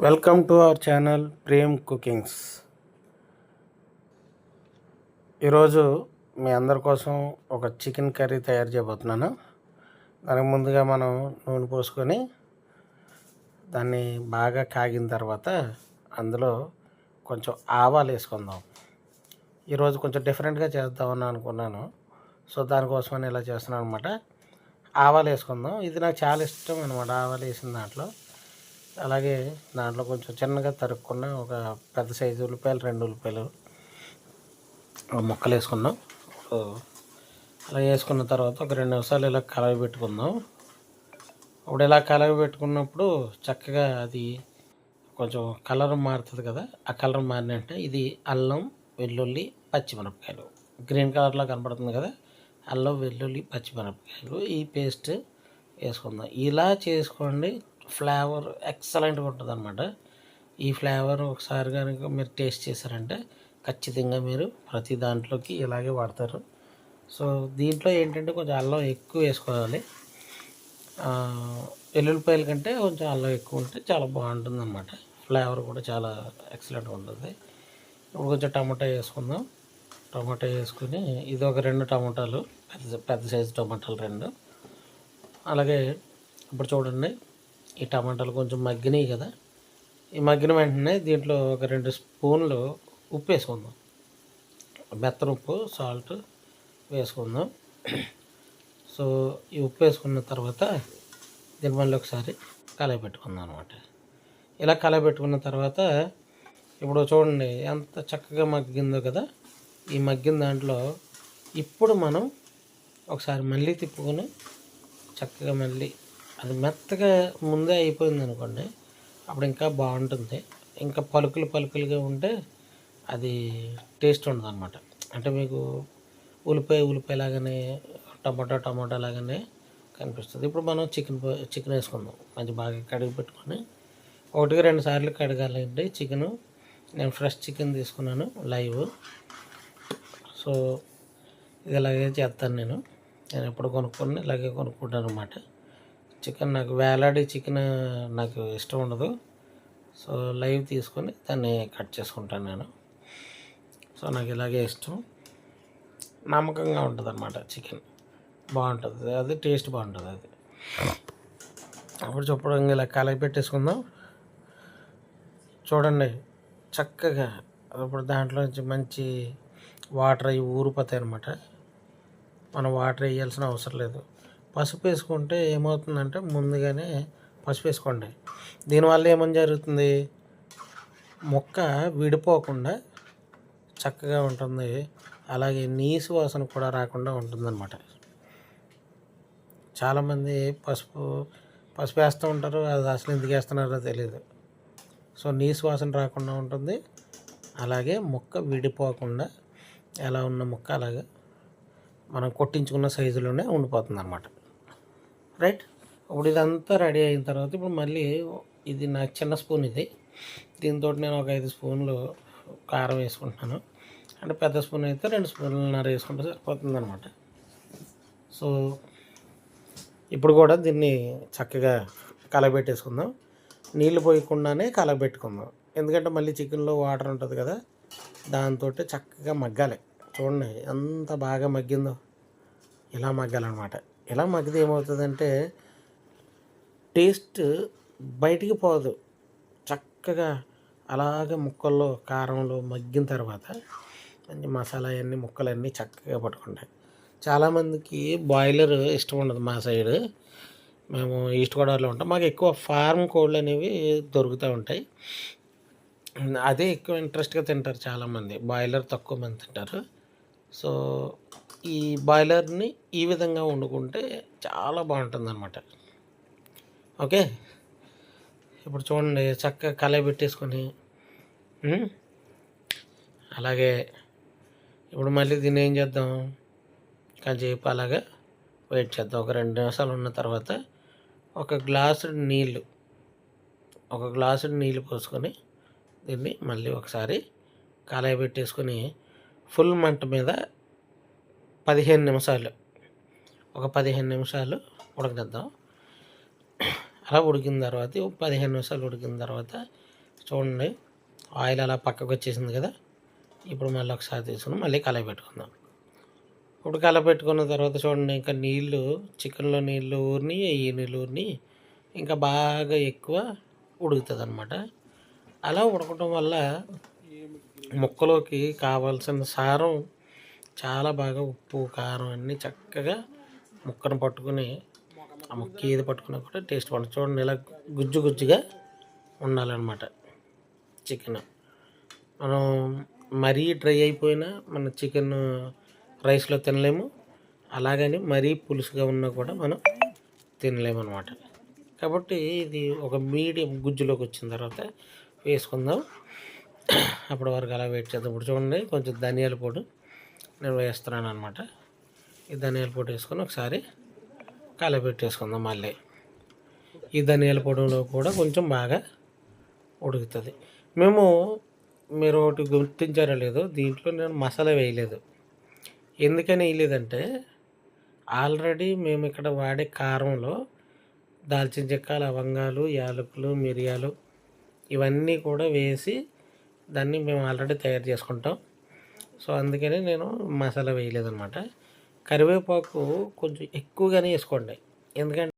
Welcome to our channel Prem cookings. ఈరోజు మీ అందరి కోసం ఒక చికెన్ కర్రీ తయారు చేయబోతున్నాను. దానికి ముందుగా మనం నూనె పోసుకొని దాన్ని బాగా కాగిన తర్వాత అందులో కొంచెం ఆవాలు వేసుకుందాం. ఈరోజు కొంచెం డిఫరెంట్గా చేద్దామని అనుకున్నాను. సో దానికోసమని ఇలా చేస్తున్నాను అనమాట. ఆవాలు వేసుకుందాం. ఇది నాకు చాలా ఇష్టం అనమాట, ఆవాలు వేసిన దాంట్లో. అలాగే దాంట్లో కొంచెం చిన్నగా తరుక్కున్న ఒక పెద్ద సైజు ఉల్లిపాయలు, 2 ఉల్లిపాయలు ముక్కలు వేసుకున్నాం. అలా వేసుకున్న తర్వాత ఒక 2 నిమిషాలు ఇలా కలవి పెట్టుకుందాం. అప్పుడు ఇలా కలవి పెట్టుకున్నప్పుడు చక్కగా అది కొంచెం కలర్ మారుతుంది కదా. ఆ కలర్ మారినంటే ఇది అల్లం, వెల్లుల్లి, పచ్చిమిరపకాయలు గ్రీన్ కలర్లో కనపడుతుంది కదా. అల్లం, వెల్లుల్లి, పచ్చిమిరపకాయలు ఈ పేస్ట్ వేసుకుందాం. ఇలా చేసుకోండి, ఫ్లేవర్ ఎక్సలెంట్గా ఉంటుంది అనమాట. ఈ ఫ్లేవర్ ఒకసారి కనుక మీరు టేస్ట్ చేశారంటే ఖచ్చితంగా మీరు ప్రతి దాంట్లోకి ఇలాగే వాడతారు. సో దీంట్లో ఏంటంటే కొంచెం అల్లం ఎక్కువ వేసుకోవాలి. వెల్లుల్లిపాయల కంటే కొంచెం అల్లం ఎక్కువ ఉంటే చాలా బాగుంటుంది అనమాట. ఫ్లేవర్ కూడా చాలా ఎక్సలెంట్గా ఉంటుంది. ఇప్పుడు కొంచెం టమాటా వేసుకుందాం. టమాటా వేసుకుని ఇది ఒక 2 టమాటాలు, పెద్ద సైజు టమాటాలు 2. అలాగే ఇప్పుడు చూడండి, ఈ టమాటాలు కొంచెం మగ్గినాయి కదా. ఈ మగ్గిన వెంటనే దీంట్లో ఒక 2 స్పూన్లు ఉప్పు వేసుకుందాం. మెత్తన ఉప్పు, సాల్ట్ వేసుకుందాం. సో ఈ ఉప్పు వేసుకున్న తర్వాత దీని మళ్ళీ ఒకసారి కలయి పెట్టుకుందాం అనమాట. ఇలా కలయి పెట్టుకున్న తర్వాత ఇప్పుడు చూడండి ఎంత చక్కగా మగ్గిందో కదా. ఈ మగ్గిన దాంట్లో ఇప్పుడు మనం ఒకసారి మళ్ళీ తిప్పుకొని చక్కగా మళ్ళీ అది మెత్తగా ముందే అయిపోయింది అనుకోండి, అప్పుడు ఇంకా బాగుంటుంది. ఇంకా పలుకులుగా ఉంటే అది టేస్ట్ ఉండదు అనమాట. అంటే మీకు ఉల్లిపాయ లాగానే, టమాటా లాగానే కనిపిస్తుంది. ఇప్పుడు మనం చికెన్ వేసుకుందాం. మంచి బాగా కడిగి పెట్టుకొని 1-2 సార్లు కడగాలండి చికెను. నేను ఫ్రెష్ చికెన్ తీసుకున్నాను, లైవ్. సో ఇది ఇలాగే చేస్తాను. నేను ఎప్పుడు కొనుక్కొని ఇలాగే కొనుక్కుంటాను అనమాట. చికెన్ నాకు వేలాడి చికెన్ నాకు ఇష్టం ఉండదు. సో లైవ్ తీసుకొని దాన్ని కట్ చేసుకుంటాను నేను. సో నాకు ఇలాగే ఇష్టం, నమ్మకంగా ఉంటుంది అనమాట. చికెన్ బాగుంటుంది, అది టేస్ట్ బాగుంటుంది. అది అప్పుడు చెప్పడం ఇలా కలయి పెట్టేసుకుందాం. చూడండి చక్కగా ఇప్పుడు దాంట్లో నుంచి మంచి వాటర్ అవి ఊరిపోతాయి అనమాట. మనం వాటర్ వేయాల్సిన అవసరం లేదు. పసుపు వేసుకుంటే ఏమవుతుందంటే, ముందుగానే పసుపు వేసుకోండి. దీనివల్ల ఏమని జరుగుతుంది, ముక్క విడిపోకుండా చక్కగా ఉంటుంది. అలాగే నీసు వాసన కూడా రాకుండా ఉంటుందన్నమాట. చాలామంది పసుపు వేస్తూ ఉంటారు, అది అసలు ఎందుకు వేస్తున్నారో తెలియదు. సో నీసు వాసన రాకుండా ఉంటుంది. అలాగే ముక్క విడిపోకుండా ఎలా ఉన్న ముక్క అలాగే మనం కొట్టించుకున్న సైజులోనే ఉండిపోతుంది అనమాట. రైట్. ఇప్పుడు ఇదంతా రెడీ అయిన తర్వాత ఇప్పుడు మళ్ళీ ఇది నాకు చిన్న స్పూన్, ఇది దీంతో నేను ఒక 5 స్పూన్లు కారం వేసుకుంటున్నాను. అంటే పెద్ద స్పూన్ అయితే 2 స్పూన్లున్నర వేసుకుంటే సరిపోతుంది అనమాట. సో ఇప్పుడు కూడా దీన్ని చక్కగా కలబెట్టేసుకుందాం. నీళ్ళు పోయకుండానే కలబెట్టుకుందాం, ఎందుకంటే మళ్ళీ చికెన్లో వాటర్ ఉంటుంది కదా, దాంతో చక్కగా మగ్గాలి. చూడండి ఎంత బాగా మగ్గిందో. ఇలా మగ్గాలన్నమాట. ఇలా మగ్గితే ఏమవుతుందంటే టేస్ట్ బయటికి పోదు. చక్కగా అలాగే ముక్కల్లో కారంలో మగ్గిన తర్వాత మంచి మసాలా అన్నీ ముక్కలన్నీ చక్కగా పట్టుకుంటాయి. చాలామందికి బాయిలర్ ఇష్టం ఉండదు. మా సైడ్ మేము ఈస్ట్ గోదావరిలో ఉంటాం. మాకు ఎక్కువ ఫార్మ్ కోళ్ళు అనేవి దొరుకుతూ ఉంటాయి. అదే ఎక్కువ ఇంట్రెస్ట్గా తింటారు చాలామంది. బాయిలర్ తక్కువ మంది తింటారు. సో ఈ బాయిలర్ని ఈ విధంగా వండుకుంటే చాలా బాగుంటుంది అనమాట. ఓకే. ఇప్పుడు చూడండి చక్కగా కలయి పెట్టేసుకొని అలాగే ఇప్పుడు మళ్ళీ దీన్ని ఏం చేద్దాం, కాసేపు అలాగా వెయిట్ చేద్దాం. ఒక 2 నిమిషాలు ఉన్న తర్వాత ఒక గ్లాసుడు నీళ్ళు పోసుకొని దీన్ని మళ్ళీ ఒకసారి కలయి పెట్టేసుకొని ఫుల్ మంట మీద 15 నిమిషాలు ఉడకనిద్దాం. అలా ఉడికిన తర్వాత 15 నిమిషాలు ఉడికిన తర్వాత చూడండి ఆయిల్ అలా పక్కకు వచ్చేసింది కదా. ఇప్పుడు మళ్ళీ ఒకసారి తీసుకుని మళ్ళీ కలయి పెట్టుకుందాం. ఇప్పుడు కలయి పెట్టుకున్న తర్వాత చూడండి ఇంకా నీళ్ళు చికెన్లో నీళ్ళు ఊరిని ఈ నీళ్ళు ఊరిని ఇంకా బాగా ఎక్కువ ఉడుకుతుంది అనమాట. అలా ఉడకటం వల్ల ముక్కలోకి కావాల్సిన సారం చాలా బాగా ఉప్పు కారం అన్నీ చక్కగా ముక్కను పట్టుకుని ఆ ముక్క ఏది పట్టుకున్నా కూడా టేస్ట్ పడుతుంది. చూడండి ఇలా గుజ్జు గుజ్జుగా ఉండాలన్నమాట చికెన్. మనం మరీ డ్రై అయిపోయినా మన చికెన్ రైస్లో తినలేము, అలాగని మరీ పులుసుగా ఉన్నా కూడా మనం తినలేము అనమాట. కాబట్టి ఇది ఒక మీడియం గుజ్జులోకి వచ్చిన తర్వాత వేసుకుందాం. అప్పటి వరకు అలా వెయిట్ చేద్దాం. ఇప్పుడు చూడండి కొంచెం ధనియాల పొడి నేను వేస్తున్నాను అనమాట. ఈ ధనియాల పొడి వేసుకొని ఒకసారి కలపెట్టేసుకుందాం. మళ్ళీ ఈ ధనియాల పొడిలో కూడా కొంచెం బాగా ఉడుకుతుంది. మీరు ఒకటి గుర్తించారో లేదో, దీంట్లో నేను మసాలా వేయలేదు. ఎందుకని వేయలేదంటే ఆల్రెడీ మేము ఇక్కడ వాడే కారంలో దాల్చిన చెక్క, లవంగాలు, యాలకులు, మిరియాలు ఇవన్నీ కూడా వేసి దాన్ని మేము ఆల్రెడీ తయారు చేసుకుంటాం. సో అందుకని నేను మసాలా వేయలేదన్నమాట. కరివేపాకు కొంచెం ఎక్కువగానే వేసుకోండి, ఎందుకంటే